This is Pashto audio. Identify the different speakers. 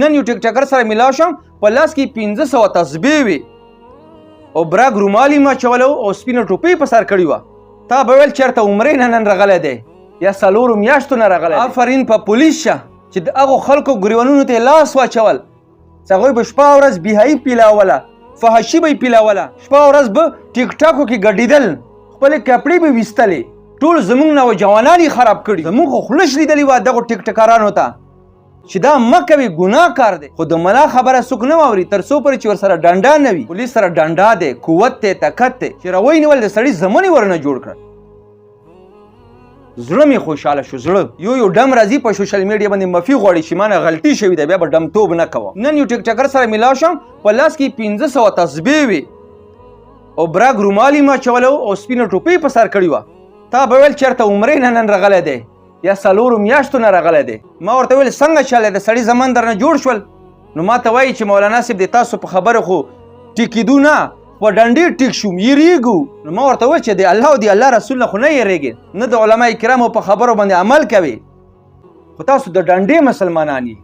Speaker 1: نن یو ټیکټاکر سره ملاو شم په لاس کې 1500 تسبیح وي او براګ رومال یې ماچولو او سپینه ټوپۍ په سر کړې وه. تا به ویل چېرته عمرې نه نن راغلی دی یا څلورو میاشتو نه راغلی. آفرین په پولیس شه چې د هغو خلکو ګریوانونو ته لاس واچول چې هغوی به شپه ورځ بېحیي پیلاوله، فحشي به یې پیلاوله، شپه ورځ به ټیک ټاکو کې ګډېدل، خپلې کپړې به ویستلې. ټول زموږ نوجوانان یې خراب کړي. زموږ خو خوله شلیدلې وه دغو ټیکټکرانو ته چې دا مه کوې ګناه کار دی. خو د ملا خبره څوک نه واوري تر څو پورې چې ورسره ډنډا نه وي. پولیس سره ډنډا دی، قوت دی، طاقت دی چې راوی نیول د سړي زمنې ورنه جوړ کړل. زړه مې خوشحاله شو. زړه یو ډم راځي په سوشل میډیا باندې مفي غواړي چې مانه غلطي شوې ده بیا به ډمتوب نه کوم. نن یو ټیکټکر سره ملاو شم په لاس کې 1500 تسبیح وي او براګ رومال یې ماچولو او سپینه ټوپۍ په سر کړې وه. تا به ویل چېرته عمرې نه نن راغلی دی یا څلورو میاشتو نه راغلی دی. ما ورته ویل څنګه چلی د سړي زمن درنه جوړ شول. نو ما ته وایي چې مولانا صاحب د تاسو په خبره خو ټیکېدو نه په ډنډې ټیک شو یېرېږو. نو ما ورته ویل چې د الله او د الله رسول نه خو نه یېرېږې، نه د علما کرامو په خبرو باندې عمل کوي، خو تاسو د ډنډې مسلمانان یې.